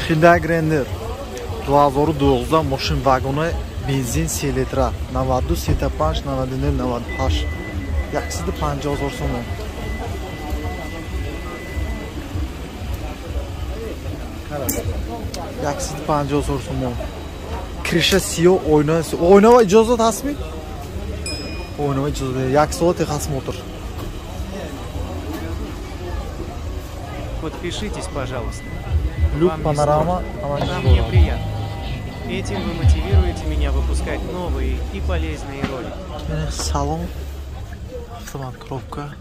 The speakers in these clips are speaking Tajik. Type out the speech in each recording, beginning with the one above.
Hyundai Grandeur 2012 машин вагони бензин 3 литра 92 35 99 98 150,000 сомон. $150,000 сомон. Криша сиё, ойна ва иҷозат ҳастми? Ойна ва иҷозат 1 соати ҳаст мотор. Подпишитесь, пожалуйста. Люк, Вам не панорама, сложно. Мне приятно. Этим вы мотивируете меня выпускать новые и полезные ролики. Салон, автомат, коробка.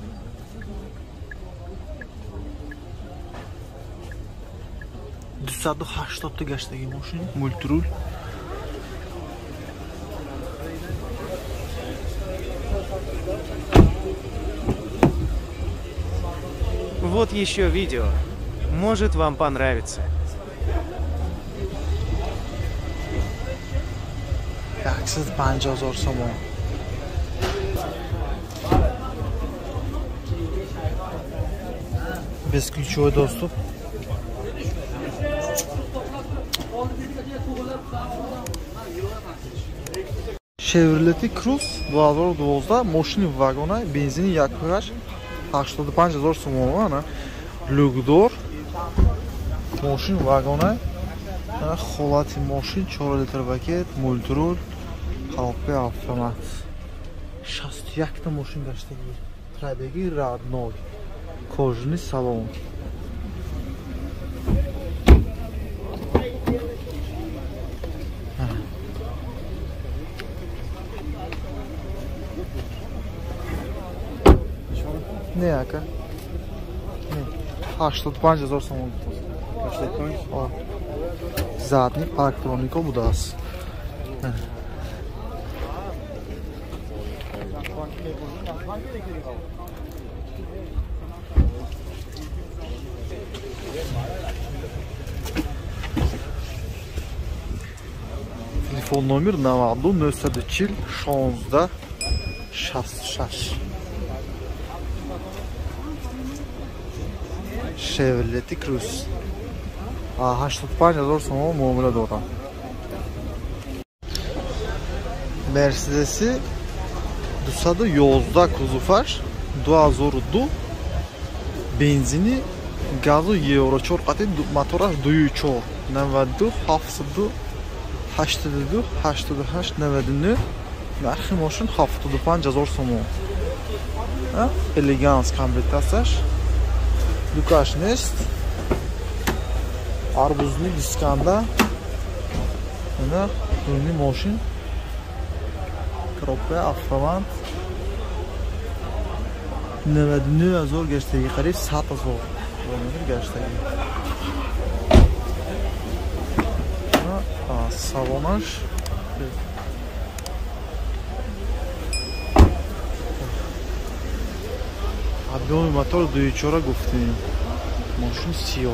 $280 гаштаги машин, мультируль. Вот еще видео. Может, вам понравится. $150,000 сомон. Бесключевой доступ. Chevrolet Cruze 2012 машини вагони бензини 1.85,000 сомон. Люкдор машин вагони холати машин 4 литр пакет, мультируль, коробка автомат. 61 та машин гаштаги. Пробеги родной. Кожаный салон. Не, ака. 85,000 сомон. Задник парктроника будааст. Телефон номер 92 940 16 66. Chevrolet Cruze 85,000 сомон муомила дорам. Mercedes 211 кузуфаш 2002 бензини газу евро 4 қати мотораш 2.4 92 72 82 88 99 нархи машин 75,000 сомон. Элеганс комплектасияш Лукаш нест. Арбузный дисканда. Ана рулный машин. Коробка автомат. 99,000 гаштаги, қариб 100,000 гаштаги. Салонаш объёми мотор 2.4 гуфтем. Машин сиё.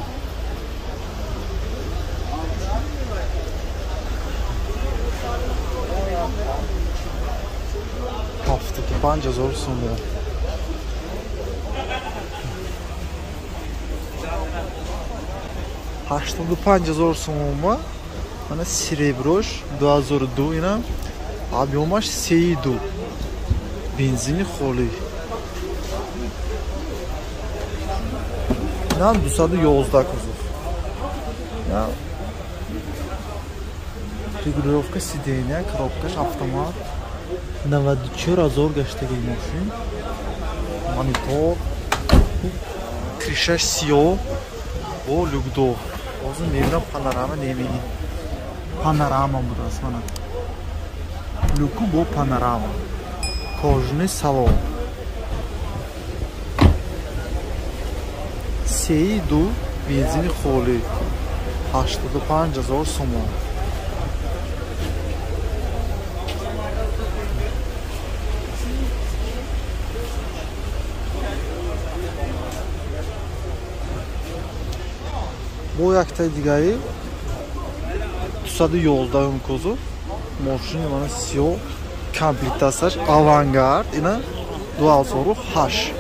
$75,000 сомон. $85,000 сомон. Ана сереброш 2002 ина. Объёмаш 3.2. Бензини холӣ. Нам 211 кузов. Регулировка сидения, коробкаш автомат. 94,000 гаштаги машин. Монитор. Кришаш сиё. Бо люкдор. Ҳозир мебинам панорама немебинем. Панорама будааст мана. Люку бо панорама. Кожаный салон. 3.2 бензини холӣ. $85,000 сомон. бо яктаи дигари 211 кузов машини мана сиё комплектасияш авангард ина 2008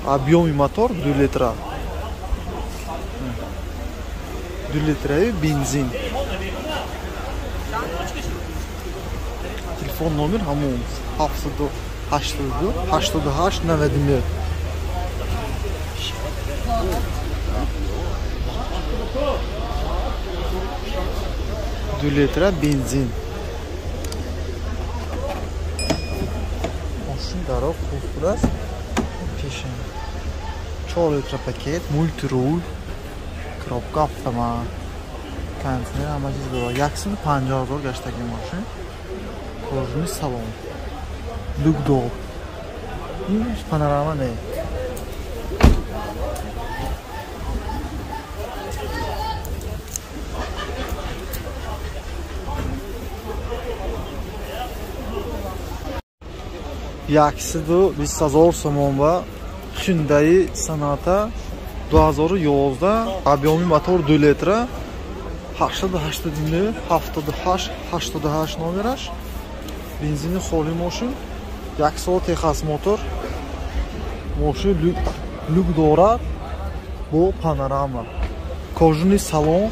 объёми мотор 2 литра 2 litreyi benzin. Telefon nomer hamon 782 90 2 litre benzin. Машин даро хуб аст. Пешин 4 litre paket, multirul, коробка автомат, кондитсионер, ҳама чиз дорад. 150 000 гаштаги машин. Кожуни салон. Дугдо. Ин панорама не. Yaksidu 20,000 somon va Hyundai Sonata 2011 объёми мотор 2 litr 88 номераш бензини холи машин 1 soat техас мотор машин люк дорад бо панорама кожуни салон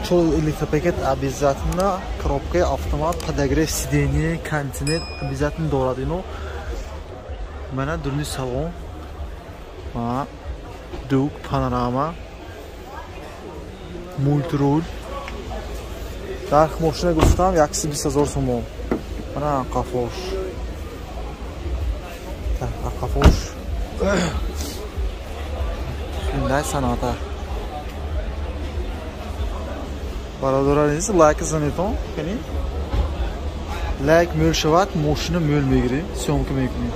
4 электропакет обязательно, коробка автомат, подогрев сидения, кондиционер обязательно дорад ино. У меня дурный салон, дуг, панорама, мультируль. Так, машина густам, 120,000 сомон. У меня акафош. Так, акафош. Hyundai Sonata. Бародараниз лайк занитон, бинин. Лайк мӯл шавад, машина мӯл мегирем, съёмка мекунем.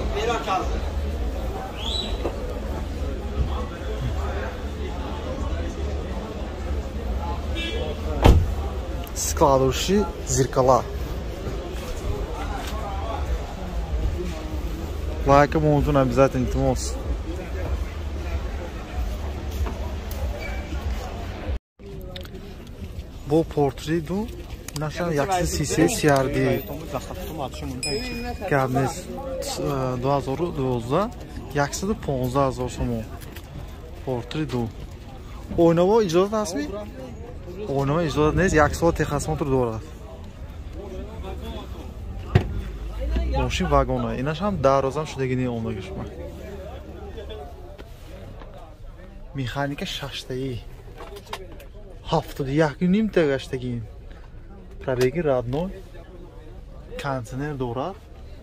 Складывающие зеркала. Лайка нужен обязательно, Тимос. Бо портреду нашан 130 CRD габнес 2012 115,000 сомон портреду ойнаво иҷозат ҳастми? Ойнаво иҷозат нест, 1 soat техосмотр дорад. Мошин вагона, инаш ҳам дарозам шудаги не омадагӣ шума. Механика шаштаи 71,5 та гаштагин. Пробеги родной. Кондиционер дорад.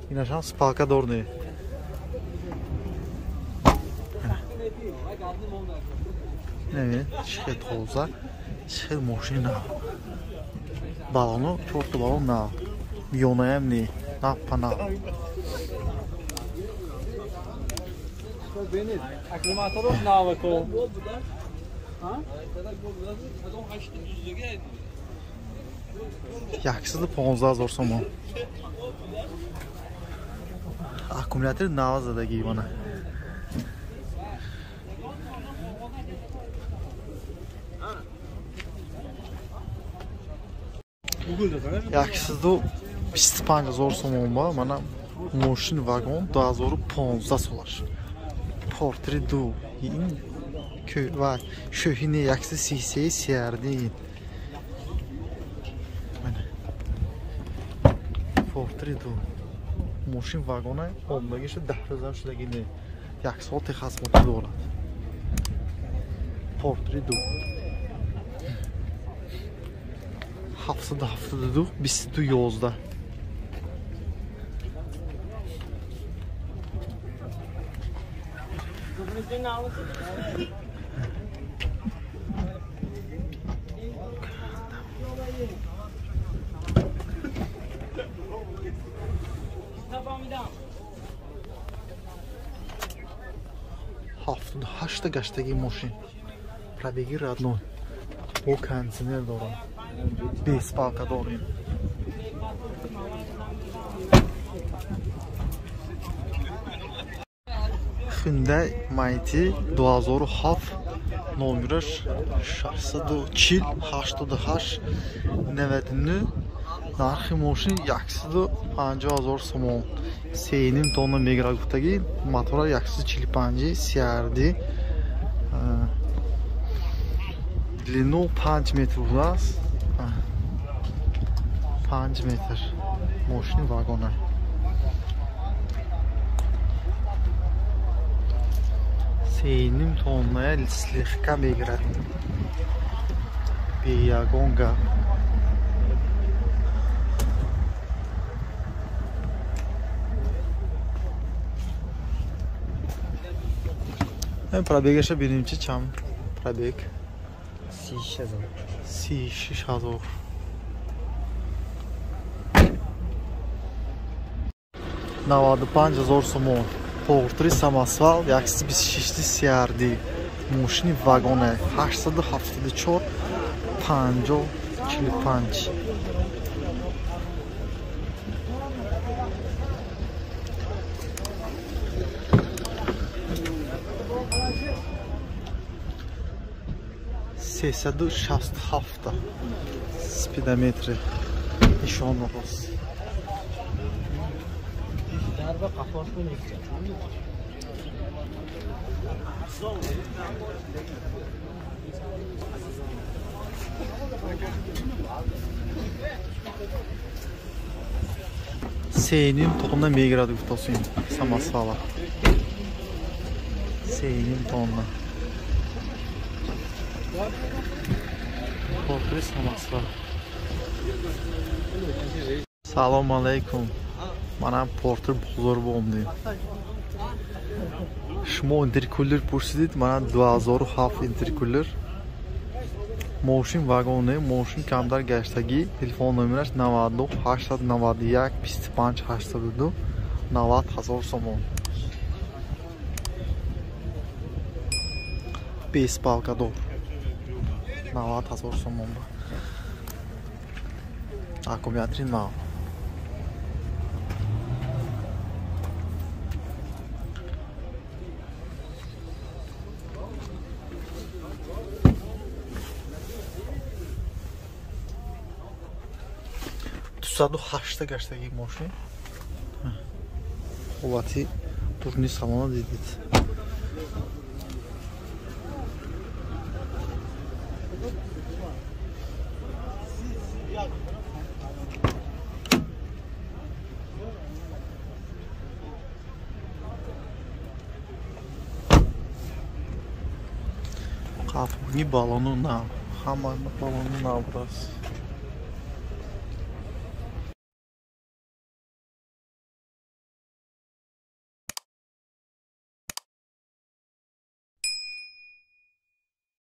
Инаш ҳам спалка дор не. Не, чехет хоза. Чехет машина. Балону, чорта балон на. Мионаем не. На пана. Аккумулятору навыку. Ha? 115,000 сомон. Аккумулятор 9 задагӣ вона. Яксиду 25,000 сомон ба мана машин вагон 2015 солаш. Портреду ин va shohini 130 CRD. Portretu. Машин вагона омдагиш 10,000 шудаги не. 1 soat техосмотр дорад. Portretu. 772 2211. Haftada 8 гаштаги машин. Пробеги родной. Бо кондиционер дорам. Без палка дорим. Hyundai Mighty 2007 номераш 640 88 99 нархи машин 150,000 сомон. 3,5 тонна мегира гуфтаги мотора 145 CRD длину 5 метр будааст. 5 метр мошини вагона. Сеним тонна слегка мегирад. Бе ягон гап. Пробегаша бинем чи чам пробег 36000. Навад 5000 сомон. Портри самосвал 126 CRD. Мошини вагоне 874 5045. سیصد شصت هفته سپیدومتر نشان راست. Seynim tonla megrad guftasıyım samasvala. Seynim tonla. Portre samasval. Salam aleykum. Manam portre bozor bo'mdim. Shuma intercooler pursidid, mana 2007 intercooler. Moshin vagoni, moshin kamdar gashtagi, telefon nomerash 99 891 25 82 90000 somon. 20 balkador. 90000 somon. Аккумулятор мал. Тусаду хашта гаштаги мошин. Қуввати турни салона дидид. Қафуни балону нав. Ҳама балону нав будаст.